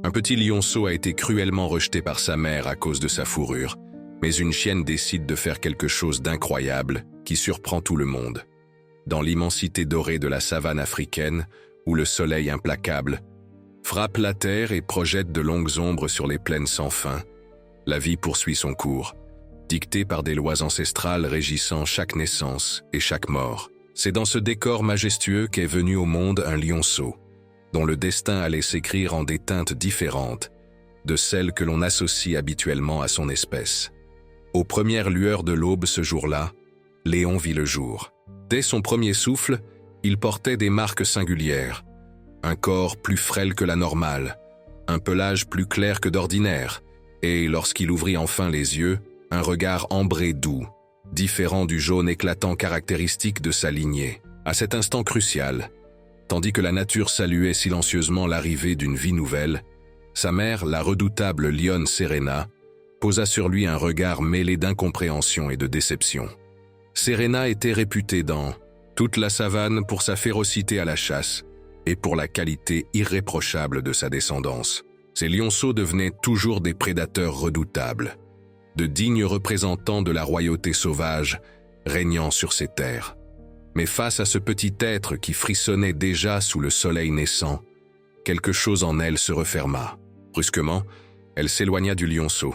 Un petit lionceau a été cruellement rejeté par sa mère à cause de sa fourrure, mais une chienne décide de faire quelque chose d'incroyable qui surprend tout le monde. Dans l'immensité dorée de la savane africaine, où le soleil implacable frappe la terre et projette de longues ombres sur les plaines sans fin, la vie poursuit son cours, dictée par des lois ancestrales régissant chaque naissance et chaque mort. C'est dans ce décor majestueux qu'est venu au monde un lionceau, dont le destin allait s'écrire en des teintes différentes de celles que l'on associe habituellement à son espèce. Aux premières lueurs de l'aube ce jour-là, Léon vit le jour. Dès son premier souffle, il portait des marques singulières. Un corps plus frêle que la normale, un pelage plus clair que d'ordinaire, et lorsqu'il ouvrit enfin les yeux, un regard ambré doux, différent du jaune éclatant caractéristique de sa lignée. À cet instant crucial, tandis que la nature saluait silencieusement l'arrivée d'une vie nouvelle, sa mère, la redoutable lionne Serena, posa sur lui un regard mêlé d'incompréhension et de déception. Serena était réputée dans toute la savane pour sa férocité à la chasse et pour la qualité irréprochable de sa descendance. Ces lionceaux devenaient toujours des prédateurs redoutables, de dignes représentants de la royauté sauvage régnant sur ces terres. Mais face à ce petit être qui frissonnait déjà sous le soleil naissant, quelque chose en elle se referma. Brusquement, elle s'éloigna du lionceau,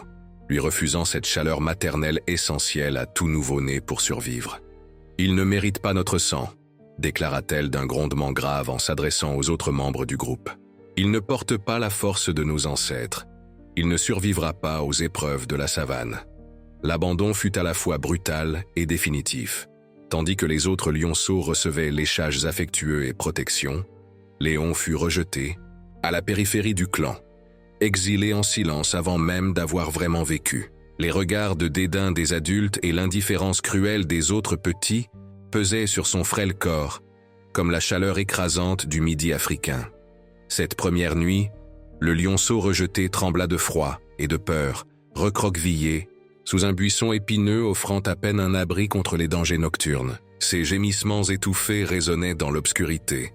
lui refusant cette chaleur maternelle essentielle à tout nouveau-né pour survivre. « Il ne mérite pas notre sang », déclara-t-elle d'un grondement grave en s'adressant aux autres membres du groupe. « Il ne porte pas la force de nos ancêtres. Il ne survivra pas aux épreuves de la savane. » L'abandon fut à la fois brutal et définitif. Tandis que les autres lionceaux recevaient léchages affectueux et protection, Léon fut rejeté à la périphérie du clan, exilé en silence avant même d'avoir vraiment vécu. Les regards de dédain des adultes et l'indifférence cruelle des autres petits pesaient sur son frêle corps, comme la chaleur écrasante du midi africain. Cette première nuit, le lionceau rejeté trembla de froid et de peur, recroquevillé, sous un buisson épineux offrant à peine un abri contre les dangers nocturnes. Ses gémissements étouffés résonnaient dans l'obscurité,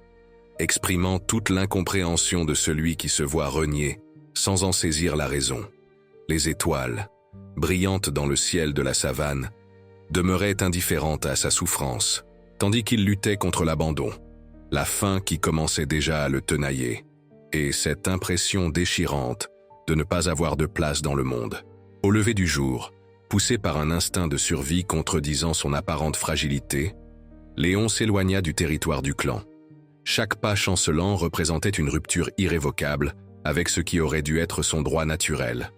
exprimant toute l'incompréhension de celui qui se voit renié, sans en saisir la raison. Les étoiles, brillantes dans le ciel de la savane, demeuraient indifférentes à sa souffrance, tandis qu'il luttait contre l'abandon, la faim qui commençait déjà à le tenailler, et cette impression déchirante de ne pas avoir de place dans le monde. Au lever du jour, poussé par un instinct de survie contredisant son apparente fragilité, Léon s'éloigna du territoire du clan. Chaque pas chancelant représentait une rupture irrévocable avec ce qui aurait dû être son droit naturel.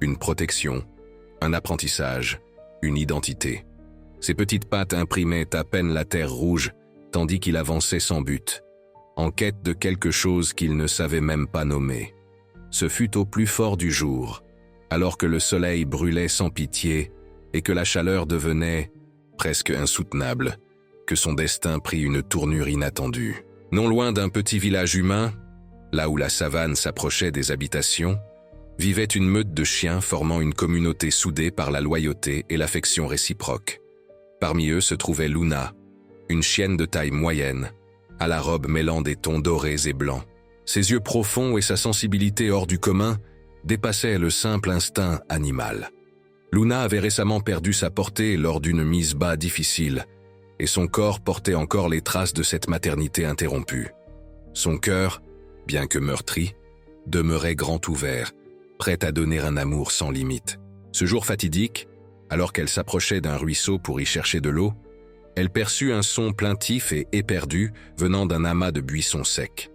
Une protection, un apprentissage, une identité. Ses petites pattes imprimaient à peine la terre rouge, tandis qu'il avançait sans but, en quête de quelque chose qu'il ne savait même pas nommer. Ce fut au plus fort du jour, alors que le soleil brûlait sans pitié et que la chaleur devenait presque insoutenable, que son destin prit une tournure inattendue. Non loin d'un petit village humain, là où la savane s'approchait des habitations, vivait une meute de chiens formant une communauté soudée par la loyauté et l'affection réciproque. Parmi eux se trouvait Luna, une chienne de taille moyenne, à la robe mêlant des tons dorés et blancs. Ses yeux profonds et sa sensibilité hors du commun dépassaient le simple instinct animal. Luna avait récemment perdu sa portée lors d'une mise bas difficile, et son corps portait encore les traces de cette maternité interrompue. Son cœur, bien que meurtri, demeurait grand ouvert, prêt à donner un amour sans limite. Ce jour fatidique, alors qu'elle s'approchait d'un ruisseau pour y chercher de l'eau, elle perçut un son plaintif et éperdu venant d'un amas de buissons secs.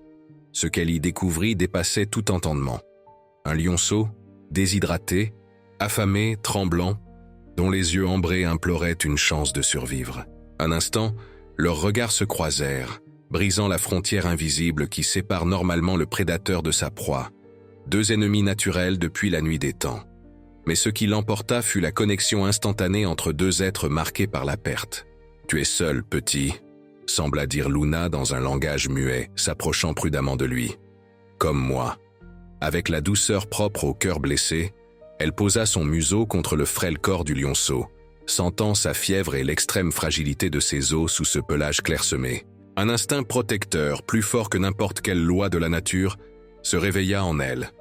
Ce qu'elle y découvrit dépassait tout entendement. Un lionceau, déshydraté, affamé, tremblant, dont les yeux ambrés imploraient une chance de survivre. Un instant, leurs regards se croisèrent, brisant la frontière invisible qui sépare normalement le prédateur de sa proie, deux ennemis naturels depuis la nuit des temps. Mais ce qui l'emporta fut la connexion instantanée entre deux êtres marqués par la perte. « Tu es seul, petit », sembla dire Luna dans un langage muet, s'approchant prudemment de lui. « Comme moi ». Avec la douceur propre au cœur blessé, elle posa son museau contre le frêle corps du lionceau, sentant sa fièvre et l'extrême fragilité de ses os sous ce pelage clairsemé. Un instinct protecteur, plus fort que n'importe quelle loi de la nature, se réveilla en elle,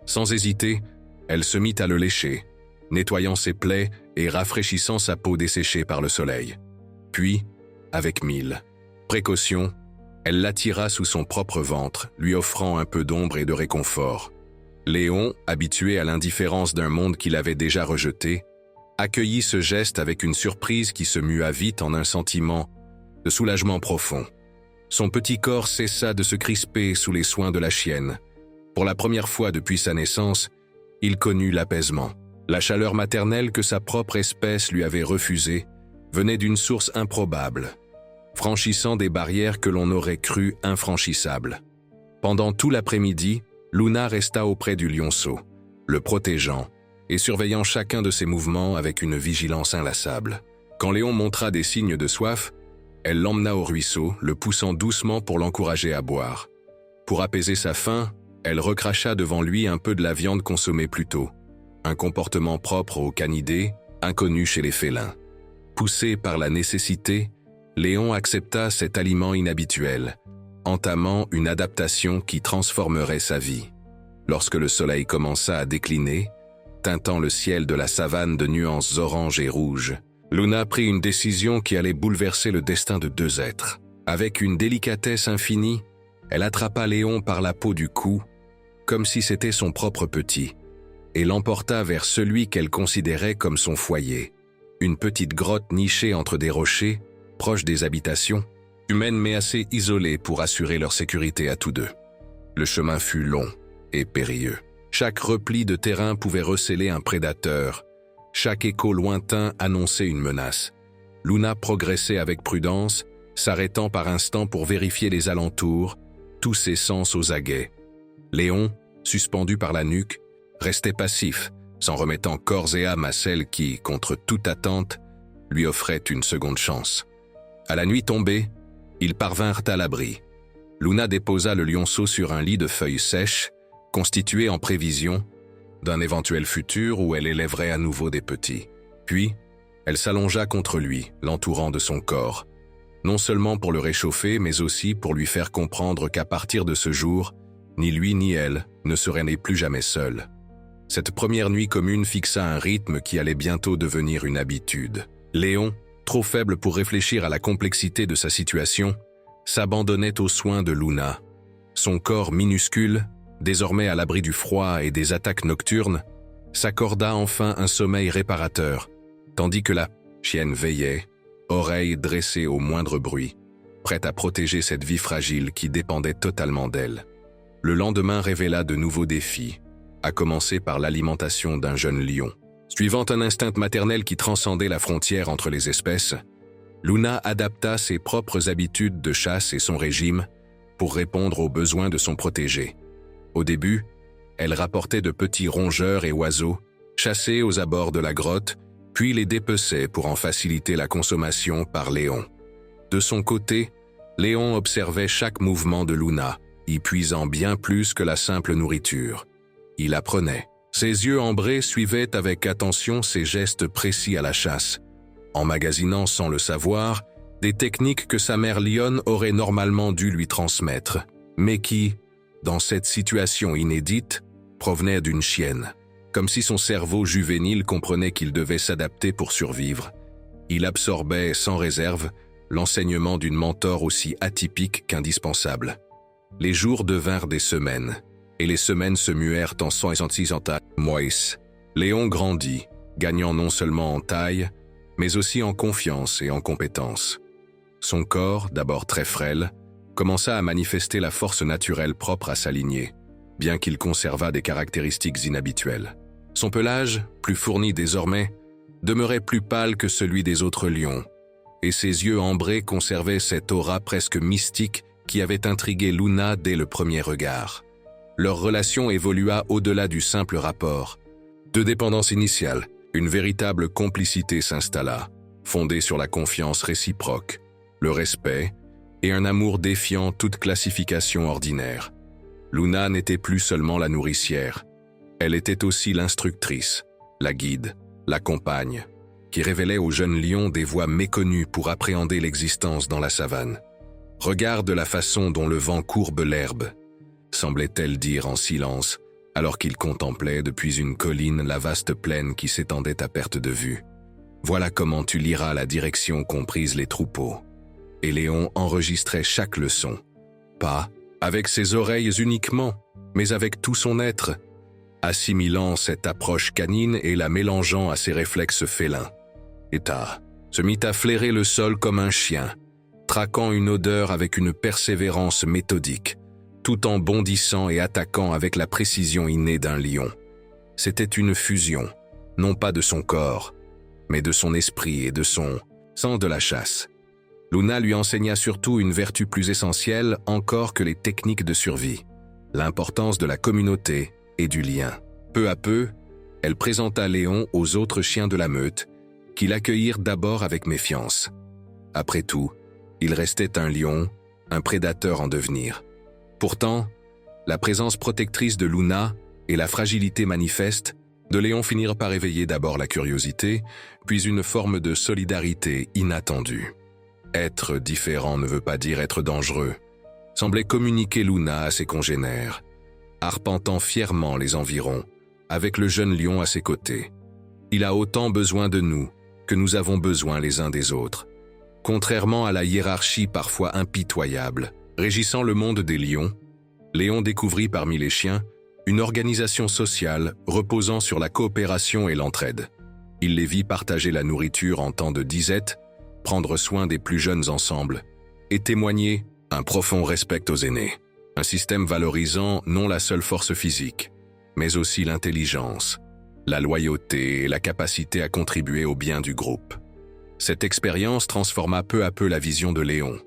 Sans hésiter, elle se mit à le lécher, nettoyant ses plaies et rafraîchissant sa peau desséchée par le soleil. Puis, avec 1000 précautions, elle l'attira sous son propre ventre, lui offrant un peu d'ombre et de réconfort. Léon, habitué à l'indifférence d'un monde qu'il avait déjà rejeté, accueillit ce geste avec une surprise qui se mua vite en un sentiment de soulagement profond. Son petit corps cessa de se crisper sous les soins de la chienne. Pour la première fois depuis sa naissance, il connut l'apaisement. La chaleur maternelle que sa propre espèce lui avait refusée venait d'une source improbable, franchissant des barrières que l'on aurait cru infranchissables. Pendant tout l'après-midi, Luna resta auprès du lionceau, le protégeant et surveillant chacun de ses mouvements avec une vigilance inlassable. Quand Léon montra des signes de soif, elle l'emmena au ruisseau, le poussant doucement pour l'encourager à boire. Pour apaiser sa faim, elle recracha devant lui un peu de la viande consommée plus tôt, un comportement propre aux canidés, inconnu chez les félins. Poussé par la nécessité, Léon accepta cet aliment inhabituel, entamant une adaptation qui transformerait sa vie. Lorsque le soleil commença à décliner, teintant le ciel de la savane de nuances orange et rouge, Luna prit une décision qui allait bouleverser le destin de 2 êtres. Avec une délicatesse infinie, elle attrapa Léon par la peau du cou, comme si c'était son propre petit, et l'emporta vers celui qu'elle considérait comme son foyer, une petite grotte nichée entre des rochers, proche des habitations, humaines mais assez isolées pour assurer leur sécurité à tous deux. Le chemin fut long et périlleux. Chaque repli de terrain pouvait recéler un prédateur, chaque écho lointain annonçait une menace. Luna progressait avec prudence, s'arrêtant par instants pour vérifier les alentours, tous ses sens aux aguets. Léon, suspendu par la nuque, restait passif, s'en remettant corps et âme à celle qui, contre toute attente, lui offrait une seconde chance. À la nuit tombée, ils parvinrent à l'abri. Luna déposa le lionceau sur un lit de feuilles sèches, constitué en prévision d'un éventuel futur où elle élèverait à nouveau des petits. Puis, elle s'allongea contre lui, l'entourant de son corps, non seulement pour le réchauffer, mais aussi pour lui faire comprendre qu'à partir de ce jour, ni lui ni elle ne seraient nés plus jamais seuls. Cette première nuit commune fixa un rythme qui allait bientôt devenir une habitude. Léon, trop faible pour réfléchir à la complexité de sa situation, s'abandonnait aux soins de Luna. Son corps minuscule, désormais à l'abri du froid et des attaques nocturnes, s'accorda enfin un sommeil réparateur, tandis que la chienne veillait, oreille dressée au moindre bruit, prête à protéger cette vie fragile qui dépendait totalement d'elle. Le lendemain révéla de nouveaux défis, à commencer par l'alimentation d'un jeune lion. Suivant un instinct maternel qui transcendait la frontière entre les espèces, Luna adapta ses propres habitudes de chasse et son régime pour répondre aux besoins de son protégé. Au début, elle rapportait de petits rongeurs et oiseaux, chassés aux abords de la grotte, puis les dépeçait pour en faciliter la consommation par Léon. De son côté, Léon observait chaque mouvement de Luna, y puisant bien plus que la simple nourriture. Il apprenait. Ses yeux ambrés suivaient avec attention ses gestes précis à la chasse, emmagasinant sans le savoir des techniques que sa mère lionne aurait normalement dû lui transmettre, mais qui, dans cette situation inédite, provenaient d'une chienne. Comme si son cerveau juvénile comprenait qu'il devait s'adapter pour survivre, il absorbait sans réserve l'enseignement d'une mentor aussi atypique qu'indispensable. Les jours devinrent des semaines, et les semaines se muèrent en mois. Léon grandit, gagnant non seulement en taille, mais aussi en confiance et en compétence. Son corps, d'abord très frêle, commença à manifester la force naturelle propre à sa lignée, bien qu'il conservât des caractéristiques inhabituelles. Son pelage, plus fourni désormais, demeurait plus pâle que celui des autres lions, et ses yeux ambrés conservaient cette aura presque mystique qui avait intrigué Luna dès le premier regard. Leur relation évolua au-delà du simple rapport. De dépendance initiale, une véritable complicité s'installa, fondée sur la confiance réciproque, le respect et un amour défiant toute classification ordinaire. Luna n'était plus seulement la nourricière, elle était aussi l'instructrice, la guide, la compagne, qui révélait au jeune lion des voies méconnues pour appréhender l'existence dans la savane. Regarde la façon dont le vent courbe l'herbe, semblait-elle dire en silence, alors qu'il contemplait depuis une colline la vaste plaine qui s'étendait à perte de vue. Voilà comment tu liras la direction qu'ont prise les troupeaux. Et Léon enregistrait chaque leçon, pas avec ses oreilles uniquement, mais avec tout son être, assimilant cette approche canine et la mélangeant à ses réflexes félins. Eta se mit à flairer le sol comme un chien, traquant une odeur avec une persévérance méthodique, tout en bondissant et attaquant avec la précision innée d'un lion. C'était une fusion, non pas de son corps, mais de son esprit et de son sang de la chasse. Luna lui enseigna surtout une vertu plus essentielle encore que les techniques de survie, l'importance de la communauté et du lien. Peu à peu, elle présenta Léon aux autres chiens de la meute, qui l'accueillirent d'abord avec méfiance. Après tout, il restait un lion, un prédateur en devenir. Pourtant, la présence protectrice de Luna et la fragilité manifeste de Léon finirent par éveiller d'abord la curiosité, puis une forme de solidarité inattendue. Être différent ne veut pas dire être dangereux, semblait communiquer Luna à ses congénères, arpentant fièrement les environs, avec le jeune lion à ses côtés. Il a autant besoin de nous que nous avons besoin les uns des autres. Contrairement à la hiérarchie parfois impitoyable, régissant le monde des lions, Léon découvrit parmi les chiens une organisation sociale reposant sur la coopération et l'entraide. Il les vit partager la nourriture en temps de disette, prendre soin des plus jeunes ensemble, et témoigner un profond respect aux aînés. Un système valorisant non la seule force physique, mais aussi l'intelligence, la loyauté et la capacité à contribuer au bien du groupe. Cette expérience transforma peu à peu la vision de Léon.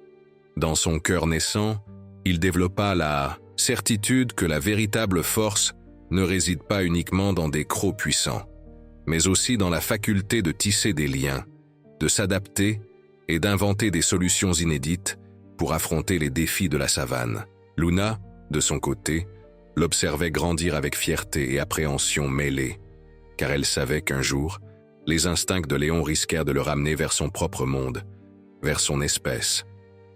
Dans son cœur naissant, il développa la certitude que la véritable force ne réside pas uniquement dans des crocs puissants, mais aussi dans la faculté de tisser des liens, de s'adapter et d'inventer des solutions inédites pour affronter les défis de la savane. Luna, de son côté, l'observait grandir avec fierté et appréhension mêlées, car elle savait qu'un jour, les instincts de Léon risquèrent de le ramener vers son propre monde, vers son espèce.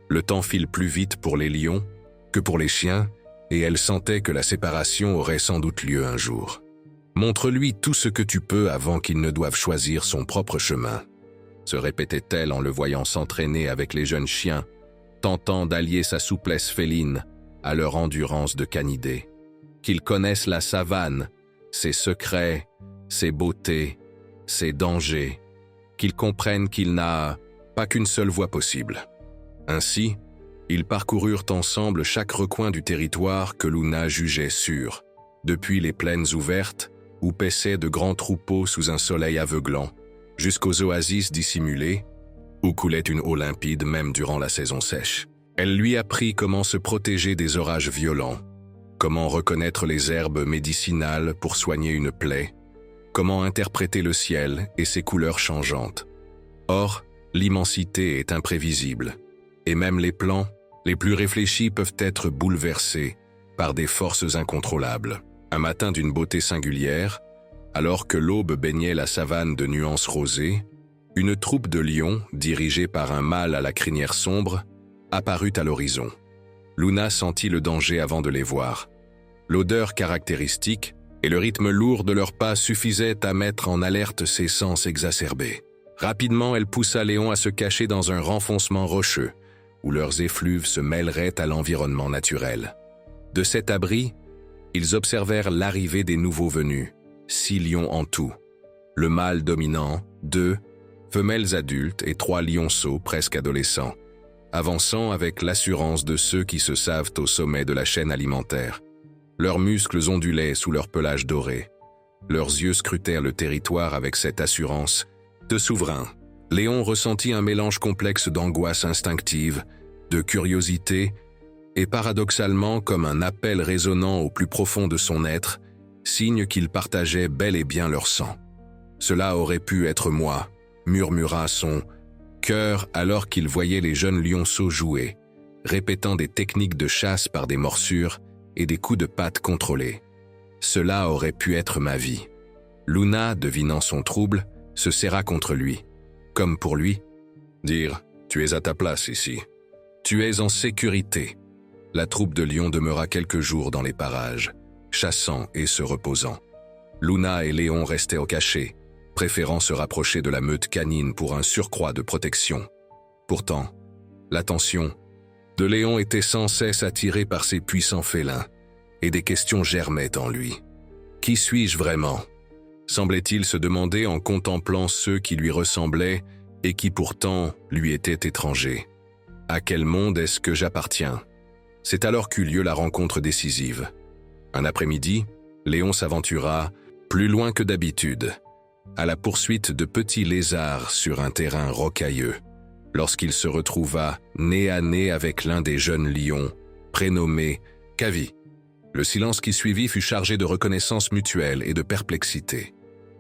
Le temps file plus vite pour les lions que pour les chiens, et elle sentait que la séparation aurait sans doute lieu un jour. Montre-lui tout ce que tu peux avant qu'il ne doive choisir son propre chemin, se répétait-elle en le voyant s'entraîner avec les jeunes chiens, tentant d'allier sa souplesse féline à leur endurance de canidés. Qu'ils connaissent la savane, ses secrets, ses beautés, ses dangers, qu'ils comprennent qu'il n'a pas qu'une seule voie possible. Ainsi, ils parcoururent ensemble chaque recoin du territoire que Luna jugeait sûr, depuis les plaines ouvertes où paissaient de grands troupeaux sous un soleil aveuglant, jusqu'aux oasis dissimulées où coulait une eau limpide même durant la saison sèche. Elle lui apprit comment se protéger des orages violents, comment reconnaître les herbes médicinales pour soigner une plaie, comment interpréter le ciel et ses couleurs changeantes. Or, l'immensité est imprévisible, et même les plans les plus réfléchis peuvent être bouleversés par des forces incontrôlables. Un matin d'une beauté singulière, alors que l'aube baignait la savane de nuances rosées, une troupe de lions, dirigée par un mâle à la crinière sombre, apparut à l'horizon. Luna sentit le danger avant de les voir. L'odeur caractéristique et le rythme lourd de leurs pas suffisaient à mettre en alerte ses sens exacerbés. Rapidement, elle poussa Léon à se cacher dans un renfoncement rocheux, où leurs effluves se mêleraient à l'environnement naturel. De cet abri, ils observèrent l'arrivée des nouveaux venus, 6 lions en tout. Le mâle dominant, 2 femelles adultes et 3 lionceaux presque adolescents, avançant avec l'assurance de ceux qui se savent au sommet de la chaîne alimentaire. Leurs muscles ondulaient sous leur pelage doré. Leurs yeux scrutèrent le territoire avec cette assurance de souverain. Léon ressentit un mélange complexe d'angoisse instinctive, de curiosité, et paradoxalement comme un appel résonnant au plus profond de son être, signe qu'il partageait bel et bien leur sang. « Cela aurait pu être moi », murmura son cœur alors qu'il voyait les jeunes lionceaux jouer, répétant des techniques de chasse par des morsures et des coups de patte contrôlés. « Cela aurait pu être ma vie. » Luna, devinant son trouble, se serra contre lui. Comme pour lui, dire « Tu es à ta place ici. Tu es en sécurité. » La troupe de lions demeura quelques jours dans les parages, chassant et se reposant. Luna et Léon restaient au cachet, préférant se rapprocher de la meute canine pour un surcroît de protection. Pourtant, l'attention de Léon était sans cesse attirée par ces puissants félins, et des questions germaient en lui. Qui suis-je vraiment ? Semblait-il se demander en contemplant ceux qui lui ressemblaient et qui pourtant lui étaient étrangers. À quel monde est-ce que j'appartiens ? C'est alors qu'eut lieu la rencontre décisive. Un après-midi, Léon s'aventura, plus loin que d'habitude, à la poursuite de petits lézards sur un terrain rocailleux, lorsqu'il se retrouva nez à nez avec l'un des jeunes lions, prénommé Kavi. Le silence qui suivit fut chargé de reconnaissance mutuelle et de perplexité.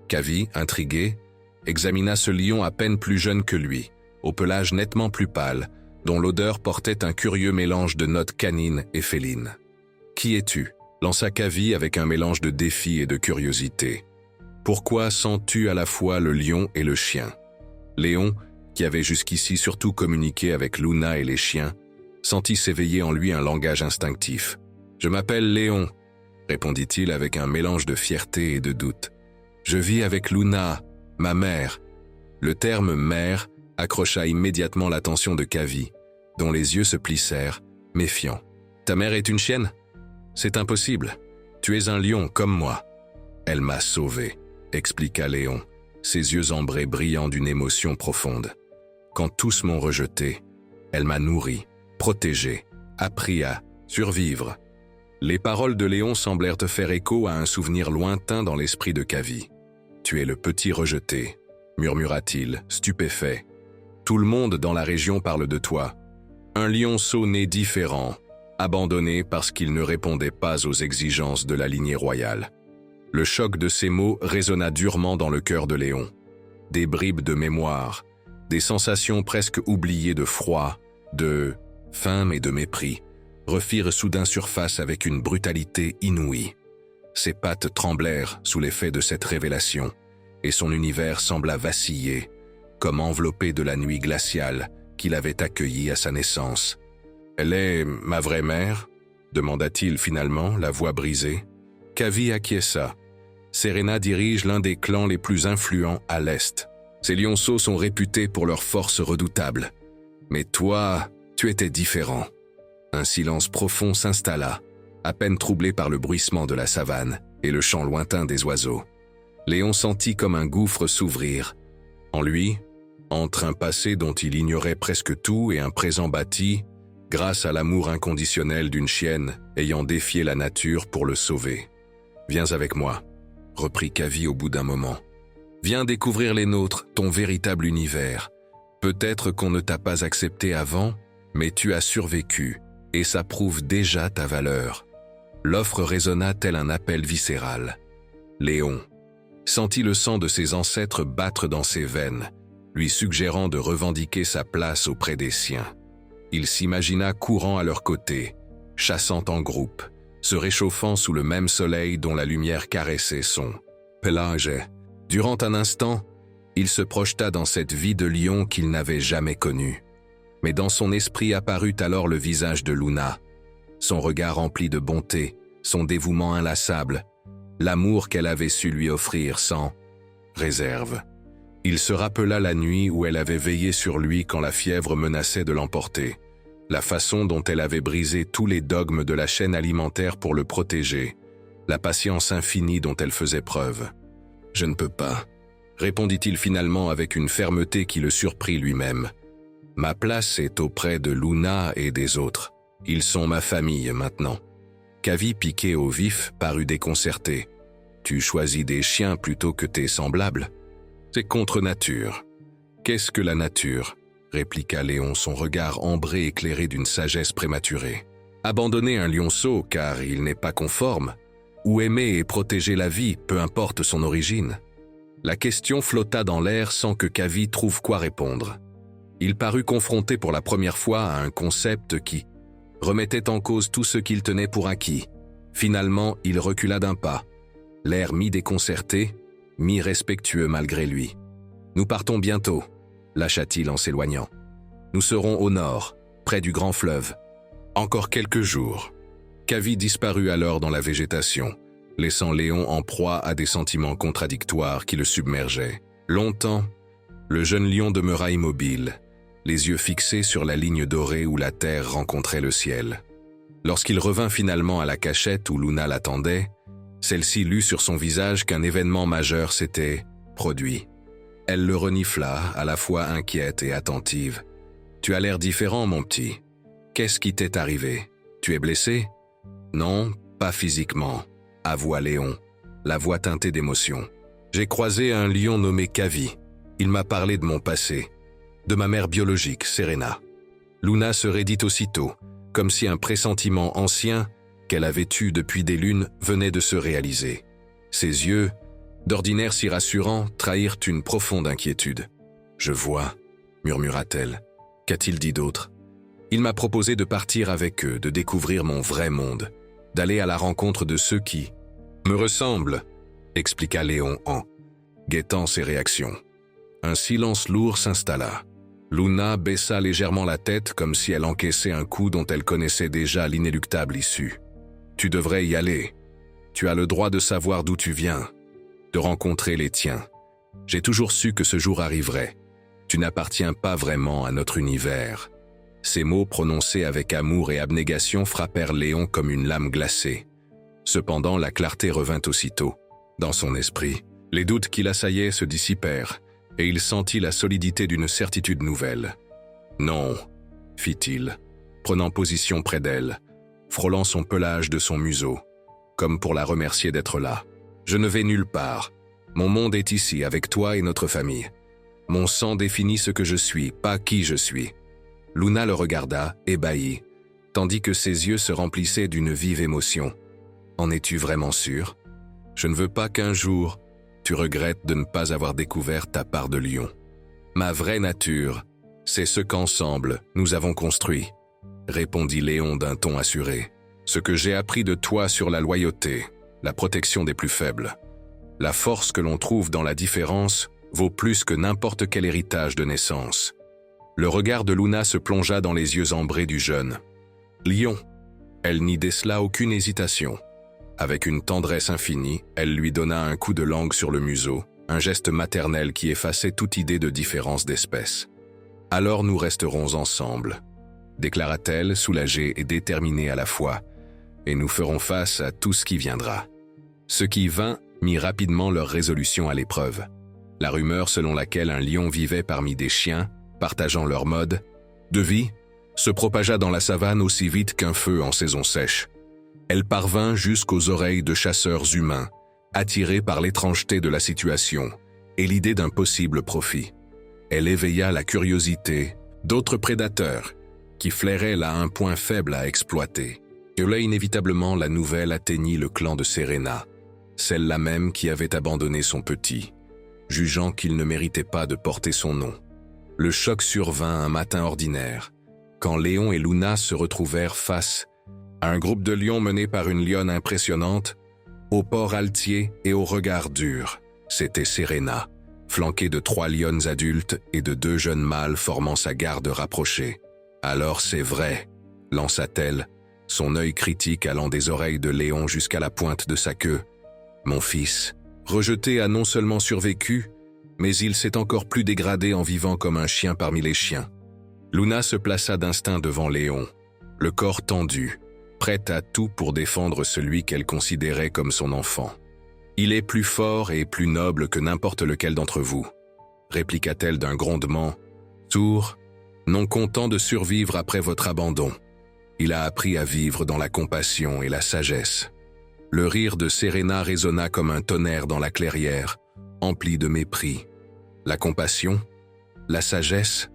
Kavi, intrigué, examina ce lion à peine plus jeune que lui, au pelage nettement plus pâle, dont l'odeur portait un curieux mélange de notes canines et félines. « Qui es-tu » lança Kavi avec un mélange de défi et de curiosité. « Pourquoi sens-tu à la fois le lion et le chien ?» Léon, qui avait jusqu'ici surtout communiqué avec Luna et les chiens, sentit s'éveiller en lui un langage instinctif. « Je m'appelle Léon », répondit-il avec un mélange de fierté et de doute. « Je vis avec Luna, ma mère. » Le terme « mère » accrocha immédiatement l'attention de Kavi, dont les yeux se plissèrent, méfiants. « Ta mère est une chienne ? C'est impossible. Tu es un lion comme moi. »« Elle m'a sauvé, » expliqua Léon, ses yeux ambrés brillant d'une émotion profonde. « Quand tous m'ont rejeté, elle m'a nourri, protégé, appris à survivre. » Les paroles de Léon semblèrent te faire écho à un souvenir lointain dans l'esprit de Kavi. « Tu es le petit rejeté, » murmura-t-il, stupéfait. « Tout le monde dans la région parle de toi. Un lionceau né différent, abandonné parce qu'il ne répondait pas aux exigences de la lignée royale. » Le choc de ces mots résonna durement dans le cœur de Léon. Des bribes de mémoire, des sensations presque oubliées de froid, de faim et de mépris, refirent soudain surface avec une brutalité inouïe. Ses pattes tremblèrent sous l'effet de cette révélation, et son univers sembla vaciller, comme enveloppé de la nuit glaciale qu'il avait accueillie à sa naissance. « Elle est ma vraie mère ?» demanda-t-il finalement, la voix brisée. Kavi acquiesça. Serena dirige l'un des clans les plus influents à l'Est. Ces lionceaux sont réputés pour leur force redoutable. Mais toi, tu étais différent. Un silence profond s'installa, à peine troublé par le bruissement de la savane et le chant lointain des oiseaux. Léon sentit comme un gouffre s'ouvrir. En lui, entre un passé dont il ignorait presque tout et un présent bâti, grâce à l'amour inconditionnel d'une chienne ayant défié la nature pour le sauver. « Viens avec moi », reprit Kavi au bout d'un moment. « Viens découvrir les nôtres, ton véritable univers. Peut-être qu'on ne t'a pas accepté avant, mais tu as survécu, et ça prouve déjà ta valeur. » L'offre résonna tel un appel viscéral. Léon sentit le sang de ses ancêtres battre dans ses veines, lui suggérant de revendiquer sa place auprès des siens. Il s'imagina courant à leur côté, chassant en groupe, se réchauffant sous le même soleil dont la lumière caressait son pelage. Durant un instant, il se projeta dans cette vie de lion qu'il n'avait jamais connue. Mais dans son esprit apparut alors le visage de Luna, son regard rempli de bonté, son dévouement inlassable, l'amour qu'elle avait su lui offrir sans réserve. Il se rappela la nuit où elle avait veillé sur lui quand la fièvre menaçait de l'emporter, la façon dont elle avait brisé tous les dogmes de la chaîne alimentaire pour le protéger, la patience infinie dont elle faisait preuve. « Je ne peux pas », répondit-il finalement avec une fermeté qui le surprit lui-même. « Ma place est auprès de Luna et des autres. Ils sont ma famille maintenant. » Kavi, piqué au vif, parut déconcerté. « Tu choisis des chiens plutôt que tes semblables ? C'est contre nature. »« Qu'est-ce que la nature ?» répliqua Léon, son regard ambré éclairé d'une sagesse prématurée. « Abandonner un lionceau car il n'est pas conforme, ou aimer et protéger la vie, peu importe son origine. » La question flotta dans l'air sans que Kavi trouve quoi répondre. Il parut confronté pour la première fois à un concept qui remettait en cause tout ce qu'il tenait pour acquis. Finalement, il recula d'un pas, l'air mi-déconcerté, mi-respectueux malgré lui. « Nous partons bientôt », lâcha-t-il en s'éloignant. « Nous serons au nord, près du grand fleuve. Encore quelques jours. » Kavi disparut alors dans la végétation, laissant Léon en proie à des sentiments contradictoires qui le submergeaient. Longtemps, le jeune lion demeura immobile, les yeux fixés sur la ligne dorée où la terre rencontrait le ciel. Lorsqu'il revint finalement à la cachette où Luna l'attendait, celle-ci lut sur son visage qu'un événement majeur s'était produit. Elle le renifla, à la fois inquiète et attentive. « Tu as l'air différent, mon petit. Qu'est-ce qui t'est arrivé? Tu es blessé? » « Non, pas physiquement, » avoua Léon, la voix teintée d'émotion. « J'ai croisé un lion nommé Kavi. Il m'a parlé de mon passé, de ma mère biologique, Serena. » Luna se raidit aussitôt, comme si un pressentiment ancien, qu'elle avait eu depuis des lunes, venait de se réaliser. Ses yeux, d'ordinaire si rassurants, trahirent une profonde inquiétude. « Je vois, » murmura-t-elle. « Qu'a-t-il dit d'autre? » « Il m'a proposé de partir avec eux, de découvrir mon vrai monde, d'aller à la rencontre de ceux qui me ressemblent, » expliqua Léon en guettant ses réactions. Un silence lourd s'installa. Luna baissa légèrement la tête comme si elle encaissait un coup dont elle connaissait déjà l'inéluctable issue. « Tu devrais y aller. Tu as le droit de savoir d'où tu viens, de rencontrer les tiens. J'ai toujours su que ce jour arriverait. Tu n'appartiens pas vraiment à notre univers. » Ces mots prononcés avec amour et abnégation frappèrent Léon comme une lame glacée. Cependant, la clarté revint aussitôt. Dans son esprit, les doutes qui l'assaillaient se dissipèrent, et il sentit la solidité d'une certitude nouvelle. « Non, » fit-il, prenant position près d'elle, frôlant son pelage de son museau, comme pour la remercier d'être là. « Je ne vais nulle part. Mon monde est ici, avec toi et notre famille. Mon sang définit ce que je suis, pas qui je suis. » Luna le regarda, ébahie, tandis que ses yeux se remplissaient d'une vive émotion. « En es-tu vraiment sûr? Je ne veux pas qu'un jour, tu regrettes de ne pas avoir découvert ta part de lion. Ma vraie nature, c'est ce qu'ensemble nous avons construit, » répondit Léon d'un ton assuré. « Ce que j'ai appris de toi sur la loyauté, la protection des plus faibles. La force que l'on trouve dans la différence vaut plus que n'importe quel héritage de naissance. » Le regard de Luna se plongea dans les yeux ambrés du jeune. « Lion !» Elle n'y décela aucune hésitation. Avec une tendresse infinie, elle lui donna un coup de langue sur le museau, un geste maternel qui effaçait toute idée de différence d'espèce. « Alors nous resterons ensemble, » déclara-t-elle, soulagée et déterminée à la fois, « et nous ferons face à tout ce qui viendra. » Ce qui vint mit rapidement leur résolution à l'épreuve. La rumeur selon laquelle un lion vivait parmi des chiens, partageant leur mode de vie, se propagea dans la savane aussi vite qu'un feu en saison sèche. Elle parvint jusqu'aux oreilles de chasseurs humains, attirés par l'étrangeté de la situation et l'idée d'un possible profit. Elle éveilla la curiosité d'autres prédateurs qui flairaient là un point faible à exploiter. Et là, inévitablement, la nouvelle atteignit le clan de Serena, celle-là même qui avait abandonné son petit, jugeant qu'il ne méritait pas de porter son nom. Le choc survint un matin ordinaire, quand Léon et Luna se retrouvèrent face à un groupe de lions mené par une lionne impressionnante, au port altier et au regard dur. C'était Serena, flanquée de 3 lionnes adultes et de 2 jeunes mâles formant sa garde rapprochée. « Alors c'est vrai », lança-t-elle, son œil critique allant des oreilles de Léon jusqu'à la pointe de sa queue. « Mon fils, rejeté, a non seulement survécu, mais il s'est encore plus dégradé en vivant comme un chien parmi les chiens. » Luna se plaça d'instinct devant Léon, le corps tendu, prête à tout pour défendre celui qu'elle considérait comme son enfant. « Il est plus fort et plus noble que n'importe lequel d'entre vous, » répliqua-t-elle d'un grondement. « Tour, non content de survivre après votre abandon, il a appris à vivre dans la compassion et la sagesse. » Le rire de Serena résonna comme un tonnerre dans la clairière, empli de mépris. La compassion, la sagesse,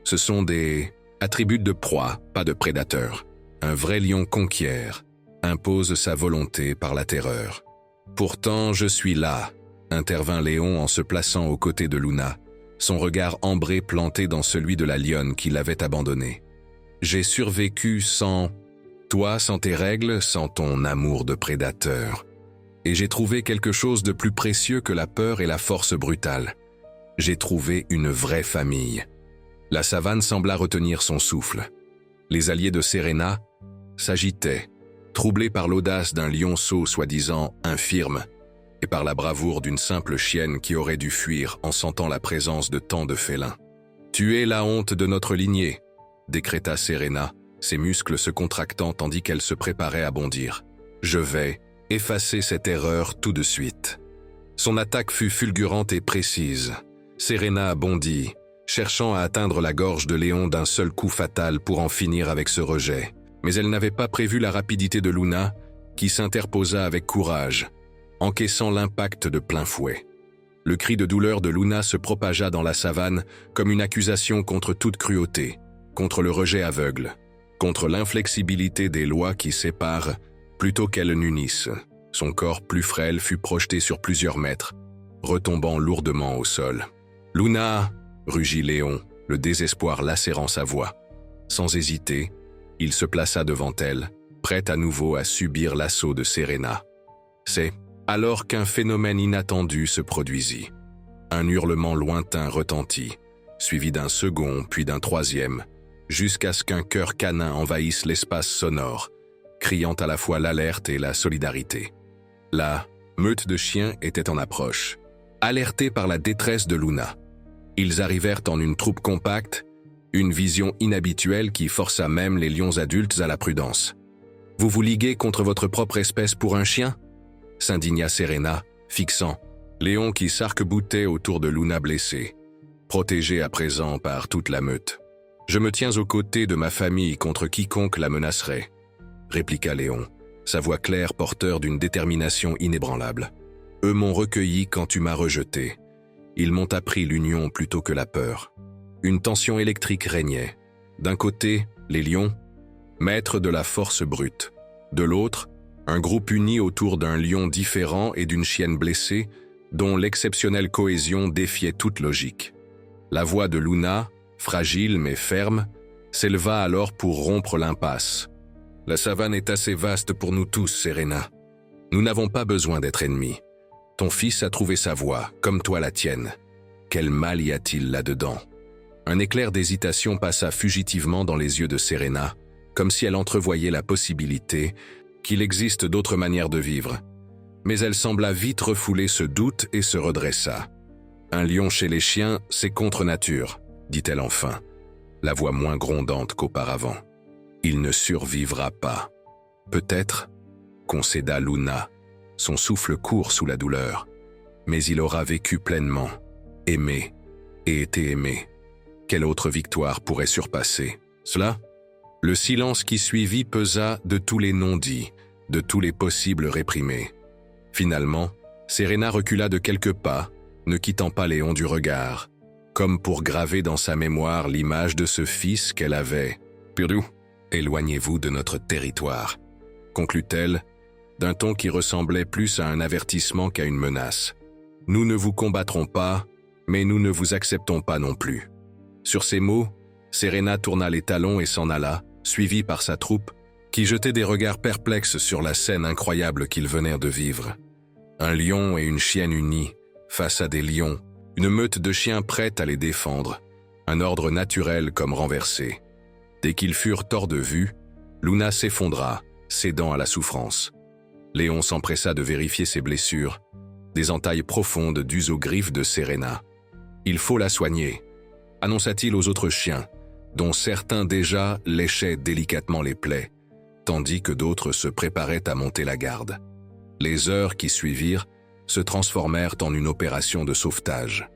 ce sont des attributs de proie, pas de prédateur. Un vrai lion conquiert, impose sa volonté par la terreur. « Pourtant, je suis là », intervint Léon en se plaçant aux côtés de Luna, son regard ambré planté dans celui de la lionne qui l'avait abandonné. « J'ai survécu sans toi, sans tes règles, sans ton amour de prédateur. Et j'ai trouvé quelque chose de plus précieux que la peur et la force brutale. J'ai trouvé une vraie famille. » La savane sembla retenir son souffle. Les alliés de Serena s'agitaient, troublé par l'audace d'un lionceau soi-disant infirme et par la bravoure d'une simple chienne qui aurait dû fuir en sentant la présence de tant de félins. « Tu es la honte de notre lignée », décréta Serena, ses muscles se contractant tandis qu'elle se préparait à bondir. « Je vais effacer cette erreur tout de suite. » Son attaque fut fulgurante et précise. Serena bondit, cherchant à atteindre la gorge de Léon d'un seul coup fatal pour en finir avec ce rejet. Mais elle n'avait pas prévu la rapidité de Luna, qui s'interposa avec courage, encaissant l'impact de plein fouet. Le cri de douleur de Luna se propagea dans la savane comme une accusation contre toute cruauté, contre le rejet aveugle, contre l'inflexibilité des lois qui séparent plutôt qu'elles n'unissent. Son corps plus frêle fut projeté sur plusieurs mètres, retombant lourdement au sol. « Luna !» rugit Léon, le désespoir lacérant sa voix. Sans hésiter, il se plaça devant elle, prêt à nouveau à subir l'assaut de Serena. C'est alors qu'un phénomène inattendu se produisit. Un hurlement lointain retentit, suivi d'un second puis d'un troisième, jusqu'à ce qu'un chœur canin envahisse l'espace sonore, criant à la fois l'alerte et la solidarité. La meute de chiens était en approche, alertés par la détresse de Luna. Ils arrivèrent en une troupe compacte, une vision inhabituelle qui força même les lions adultes à la prudence. « Vous vous liguez contre votre propre espèce pour un chien ?» s'indigna Serena, fixant Léon qui s'arc-boutait autour de Luna blessée, protégée à présent par toute la meute. « Je me tiens aux côtés de ma famille contre quiconque la menacerait », répliqua Léon, sa voix claire porteur d'une détermination inébranlable. « Eux m'ont recueilli quand tu m'as rejeté. Ils m'ont appris l'union plutôt que la peur. » Une tension électrique régnait. D'un côté, les lions, maîtres de la force brute. De l'autre, un groupe uni autour d'un lion différent et d'une chienne blessée, dont l'exceptionnelle cohésion défiait toute logique. La voix de Luna, fragile mais ferme, s'éleva alors pour rompre l'impasse. « La savane est assez vaste pour nous tous, Serena. Nous n'avons pas besoin d'être ennemis. Ton fils a trouvé sa voie, comme toi la tienne. Quel mal y a-t-il là-dedans ?» Un éclair d'hésitation passa fugitivement dans les yeux de Serena, comme si elle entrevoyait la possibilité qu'il existe d'autres manières de vivre. Mais elle sembla vite refouler ce doute et se redressa. « Un lion chez les chiens, c'est contre nature, » dit-elle enfin, la voix moins grondante qu'auparavant. « Il ne survivra pas. »« Peut-être, » concéda Luna, son souffle court sous la douleur, « mais il aura vécu pleinement, aimé et été aimé. » Quelle autre victoire pourrait surpasser cela? Le silence qui suivit pesa de tous les non-dits, de tous les possibles réprimés. Finalement, Serena recula de quelques pas, ne quittant pas Léon du regard, comme pour graver dans sa mémoire l'image de ce fils qu'elle avait. « Perdu, éloignez-vous de notre territoire », conclut-elle, d'un ton qui ressemblait plus à un avertissement qu'à une menace. « Nous ne vous combattrons pas, mais nous ne vous acceptons pas non plus. » Sur ces mots, Serena tourna les talons et s'en alla, suivie par sa troupe, qui jetait des regards perplexes sur la scène incroyable qu'ils venèrent de vivre. Un lion et une chienne unis, face à des lions, une meute de chiens prête à les défendre, un ordre naturel comme renversé. Dès qu'ils furent hors de vue, Luna s'effondra, cédant à la souffrance. Léon s'empressa de vérifier ses blessures, des entailles profondes dues aux griffes de Serena. « Il faut la soigner », annonça-t-il aux autres chiens, dont certains déjà léchaient délicatement les plaies, tandis que d'autres se préparaient à monter la garde. Les heures qui suivirent se transformèrent en une opération de sauvetage.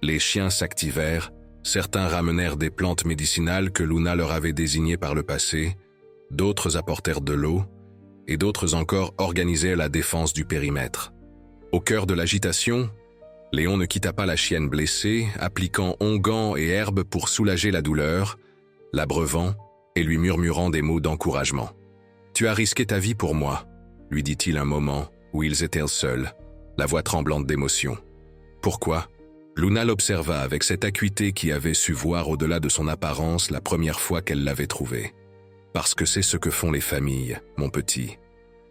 Les chiens s'activèrent, certains ramenèrent des plantes médicinales que Luna leur avait désignées par le passé, d'autres apportèrent de l'eau, et d'autres encore organisaient la défense du périmètre. Au cœur de l'agitation, Léon ne quitta pas la chienne blessée, appliquant onguents et herbes pour soulager la douleur, l'abreuvant et lui murmurant des mots d'encouragement. « Tu as risqué ta vie pour moi », lui dit-il un moment où ils étaient seuls, la voix tremblante d'émotion. « Pourquoi ?» Luna l'observa avec cette acuité qui avait su voir au-delà de son apparence la première fois qu'elle l'avait trouvé. « Parce que c'est ce que font les familles, mon petit.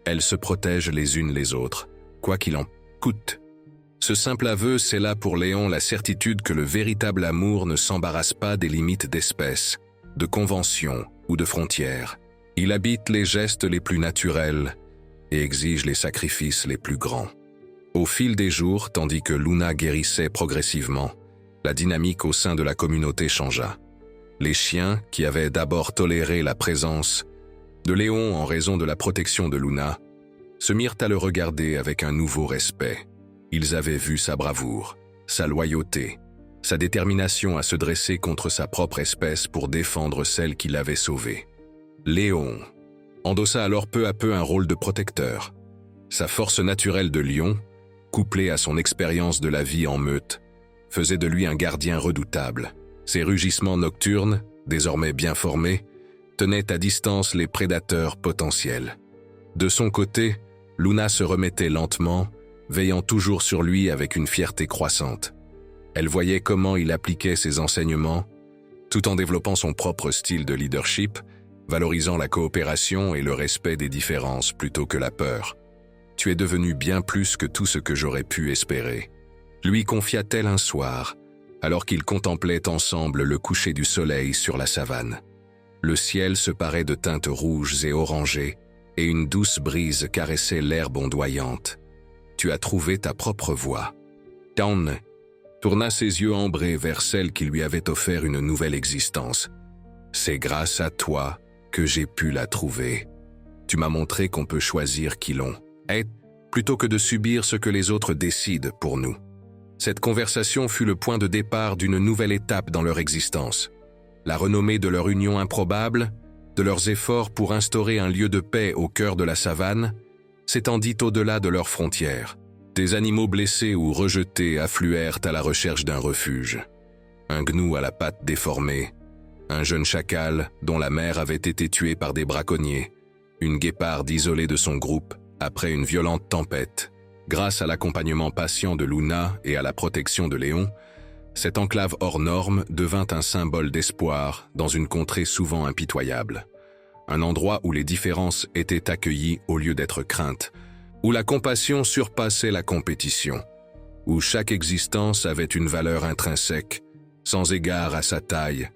Elles se protègent les unes les autres, quoi qu'il en coûte. » Ce simple aveu scella pour Léon la certitude que le véritable amour ne s'embarrasse pas des limites d'espèces, de conventions ou de frontières. Il habite les gestes les plus naturels et exige les sacrifices les plus grands. Au fil des jours, tandis que Luna guérissait progressivement, la dynamique au sein de la communauté changea. Les chiens, qui avaient d'abord toléré la présence de Léon en raison de la protection de Luna, se mirent à le regarder avec un nouveau respect. Ils avaient vu sa bravoure, sa loyauté, sa détermination à se dresser contre sa propre espèce pour défendre celle qui l'avait sauvée. Léon endossa alors peu à peu un rôle de protecteur. Sa force naturelle de lion, couplée à son expérience de la vie en meute, faisait de lui un gardien redoutable. Ses rugissements nocturnes, désormais bien formés, tenaient à distance les prédateurs potentiels. De son côté, Luna se remettait lentement, veillant toujours sur lui avec une fierté croissante. Elle voyait comment il appliquait ses enseignements, tout en développant son propre style de leadership, valorisant la coopération et le respect des différences plutôt que la peur. « Tu es devenu bien plus que tout ce que j'aurais pu espérer », lui confia-t-elle un soir, alors qu'ils contemplaient ensemble le coucher du soleil sur la savane. Le ciel se parait de teintes rouges et orangées, et une douce brise caressait l'herbe ondoyante. « Tu as trouvé ta propre voie. » Dawn tourna ses yeux ambrés vers celle qui lui avait offert une nouvelle existence. « C'est grâce à toi que j'ai pu la trouver. Tu m'as montré qu'on peut choisir qui l'on est, plutôt que de subir ce que les autres décident pour nous. » Cette conversation fut le point de départ d'une nouvelle étape dans leur existence. La renommée de leur union improbable, de leurs efforts pour instaurer un lieu de paix au cœur de la savane, s'étendit au-delà de leurs frontières. Des animaux blessés ou rejetés affluèrent à la recherche d'un refuge. Un gnou à la patte déformée, un jeune chacal dont la mère avait été tuée par des braconniers, une guéparde isolée de son groupe après une violente tempête. Grâce à l'accompagnement patient de Luna et à la protection de Léon, cette enclave hors norme devint un symbole d'espoir dans une contrée souvent impitoyable. Un endroit où les différences étaient accueillies au lieu d'être craintes, où la compassion surpassait la compétition, où chaque existence avait une valeur intrinsèque, sans égard à sa taille,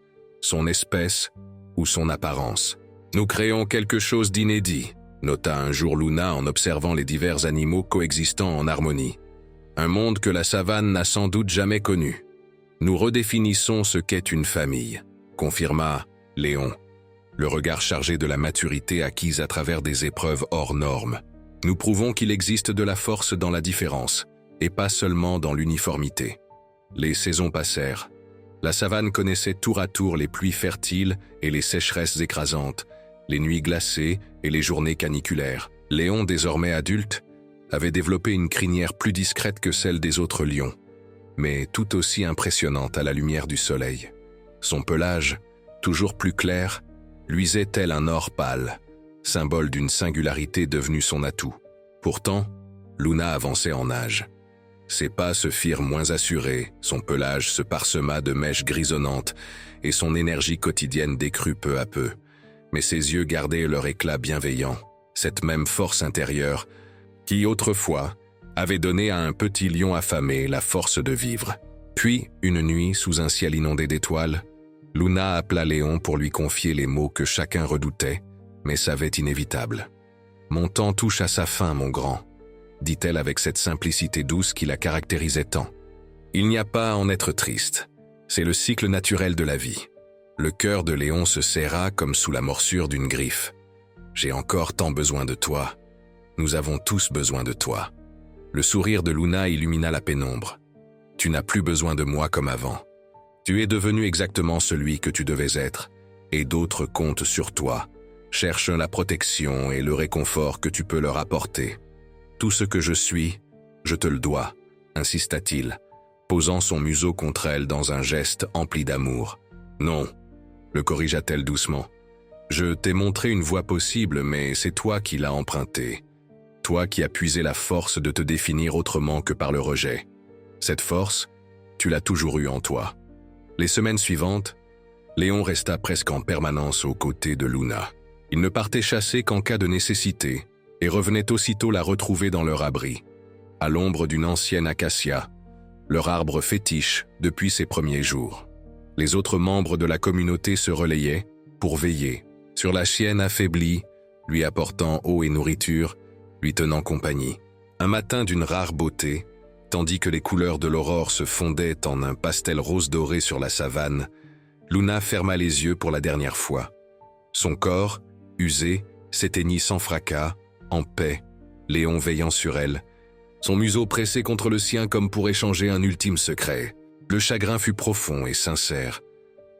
son espèce ou son apparence. « Nous créons quelque chose d'inédit », nota un jour Luna en observant les divers animaux coexistant en harmonie. « Un monde que la savane n'a sans doute jamais connu. Nous redéfinissons ce qu'est une famille », confirma Léon, le regard chargé de la maturité acquise à travers des épreuves hors normes. « Nous prouvons qu'il existe de la force dans la différence, et pas seulement dans l'uniformité. » Les saisons passèrent. La savane connaissait tour à tour les pluies fertiles et les sécheresses écrasantes, les nuits glacées et les journées caniculaires. Léon, désormais adulte, avait développé une crinière plus discrète que celle des autres lions, mais tout aussi impressionnante à la lumière du soleil. Son pelage, toujours plus clair, luisait tel un or pâle, symbole d'une singularité devenue son atout. Pourtant, Luna avançait en âge. Ses pas se firent moins assurés, son pelage se parsema de mèches grisonnantes et son énergie quotidienne décrut peu à peu. Mais ses yeux gardaient leur éclat bienveillant, cette même force intérieure qui, autrefois, avait donné à un petit lion affamé la force de vivre. Puis, une nuit, sous un ciel inondé d'étoiles, Luna appela Léon pour lui confier les mots que chacun redoutait, mais savait inévitables. « Mon temps touche à sa fin, mon grand », dit-elle avec cette simplicité douce qui la caractérisait tant. « Il n'y a pas à en être triste. C'est le cycle naturel de la vie. » Le cœur de Léon se serra comme sous la morsure d'une griffe. « J'ai encore tant besoin de toi. Nous avons tous besoin de toi. » Le sourire de Luna illumina la pénombre. « Tu n'as plus besoin de moi comme avant. Tu es devenu exactement celui que tu devais être, et d'autres comptent sur toi, cherchent la protection et le réconfort que tu peux leur apporter. Tout ce que je suis, je te le dois, » insista-t-il, posant son museau contre elle dans un geste empli d'amour. « Non, » le corrigea-t-elle doucement. « Je t'ai montré une voie possible, mais c'est toi qui l'as empruntée. Toi qui as puisé la force de te définir autrement que par le rejet. Cette force, tu l'as toujours eue en toi. » Les semaines suivantes, Léon resta presque en permanence aux côtés de Luna. Il ne partait chasser qu'en cas de nécessité et revenait aussitôt la retrouver dans leur abri, à l'ombre d'une ancienne acacia, leur arbre fétiche depuis ses premiers jours. Les autres membres de la communauté se relayaient pour veiller sur la chienne affaiblie, lui apportant eau et nourriture, lui tenant compagnie. Un matin d'une rare beauté, tandis que les couleurs de l'aurore se fondaient en un pastel rose doré sur la savane, Luna ferma les yeux pour la dernière fois. Son corps, usé, s'éteignit sans fracas, en paix, Léon veillant sur elle, son museau pressé contre le sien comme pour échanger un ultime secret. Le chagrin fut profond et sincère,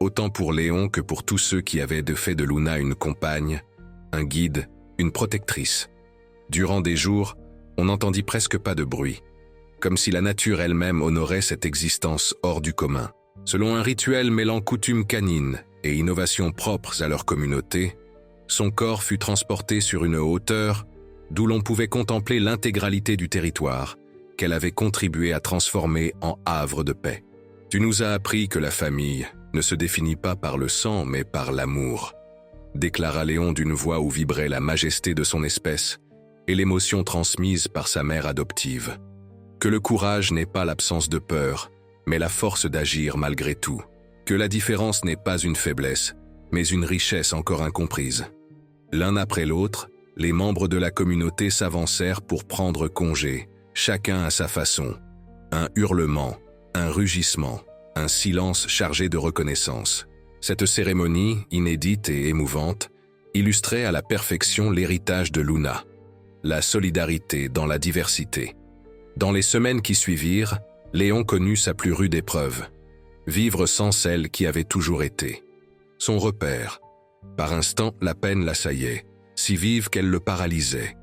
autant pour Léon que pour tous ceux qui avaient de fait de Luna une compagne, un guide, une protectrice. Durant des jours, on n'entendit presque pas de bruit, comme si la nature elle-même honorait cette existence hors du commun. Selon un rituel mêlant coutumes canines et innovations propres à leur communauté, son corps fut transporté sur une hauteur d'où l'on pouvait contempler l'intégralité du territoire qu'elle avait contribué à transformer en havre de paix. Tu nous as appris que la famille ne se définit pas par le sang mais par l'amour, déclara Léon d'une voix où vibrait la majesté de son espèce et l'émotion transmise par sa mère adoptive. Que le courage n'est pas l'absence de peur, mais la force d'agir malgré tout. Que la différence n'est pas une faiblesse, mais une richesse encore incomprise. L'un après l'autre, les membres de la communauté s'avancèrent pour prendre congé, chacun à sa façon. Un hurlement, un rugissement, un silence chargé de reconnaissance. Cette cérémonie, inédite et émouvante, illustrait à la perfection l'héritage de Luna. La solidarité dans la diversité. Dans les semaines qui suivirent, Léon connut sa plus rude épreuve. Vivre sans celle qui avait toujours été. Son repère. Par instants, la peine l'assaillait, si vive qu'elle le paralysait.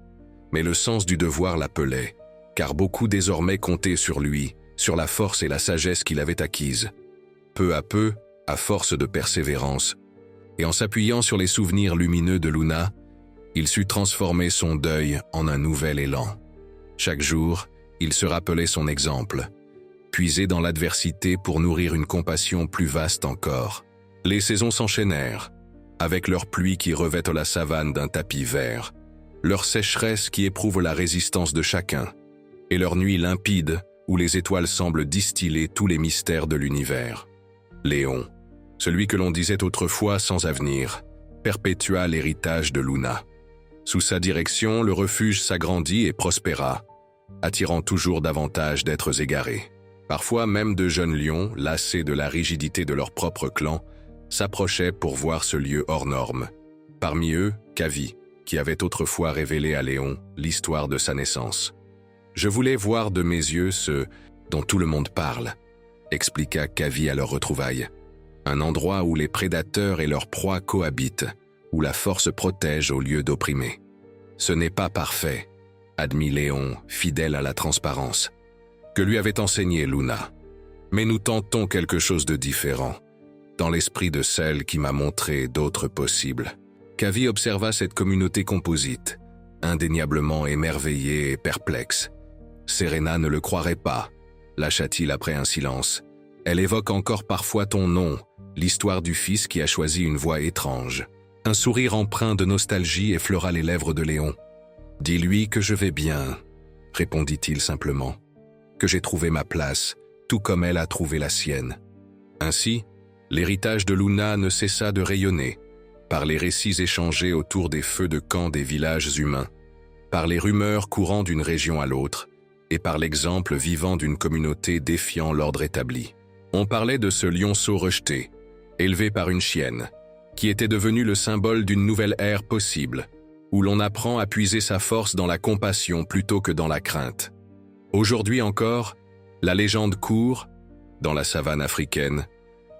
Mais le sens du devoir l'appelait, car beaucoup désormais comptaient sur lui, sur la force et la sagesse qu'il avait acquises. Peu à peu, à force de persévérance, et en s'appuyant sur les souvenirs lumineux de Luna, il sut transformer son deuil en un nouvel élan. Chaque jour, il se rappelait son exemple, puisé dans l'adversité pour nourrir une compassion plus vaste encore. Les saisons s'enchaînèrent, avec leurs pluies qui revêtent la savane d'un tapis vert, leur sécheresse qui éprouve la résistance de chacun, et leurs nuits limpides où les étoiles semblent distiller tous les mystères de l'univers. Léon, celui que l'on disait autrefois sans avenir, perpétua l'héritage de Luna. Sous sa direction, le refuge s'agrandit et prospéra, attirant toujours davantage d'êtres égarés. Parfois même de jeunes lions, lassés de la rigidité de leur propre clan, s'approchaient pour voir ce lieu hors norme. Parmi eux, Kavi, qui avait autrefois révélé à Léon l'histoire de sa naissance. « Je voulais voir de mes yeux ce dont tout le monde parle », expliqua Kavi à leur retrouvaille. Un endroit où les prédateurs et leurs proies cohabitent, où la force protège au lieu d'opprimer. « Ce n'est pas parfait », admit Léon, fidèle à la transparence, que lui avait enseigné Luna. « Mais nous tentons quelque chose de différent, dans l'esprit de celle qui m'a montré d'autres possibles. » Kavi observa cette communauté composite, indéniablement émerveillée et perplexe. Serena ne le croirait pas, lâcha-t-il après un silence. Elle évoque encore parfois ton nom, l'histoire du fils qui a choisi une voie étrange. Un sourire empreint de nostalgie effleura les lèvres de Léon. « Dis-lui que je vais bien, » répondit-il simplement. « Que j'ai trouvé ma place, tout comme elle a trouvé la sienne. » Ainsi, l'héritage de Luna ne cessa de rayonner, par les récits échangés autour des feux de camp des villages humains, par les rumeurs courant d'une région à l'autre, et par l'exemple vivant d'une communauté défiant l'ordre établi. On parlait de ce lionceau rejeté, élevé par une chienne, qui était devenu le symbole d'une nouvelle ère possible, où l'on apprend à puiser sa force dans la compassion plutôt que dans la crainte. Aujourd'hui encore, la légende court, dans la savane africaine,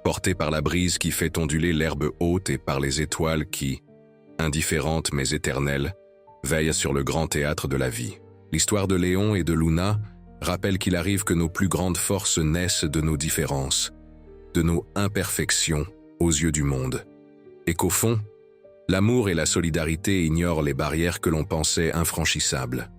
portée par la brise qui fait onduler l'herbe haute et par les étoiles qui, indifférentes mais éternelles, veillent sur le grand théâtre de la vie. L'histoire de Léon et de Luna rappelle qu'il arrive que nos plus grandes forces naissent de nos différences, de nos imperfections aux yeux du monde, et qu'au fond, l'amour et la solidarité ignorent les barrières que l'on pensait infranchissables.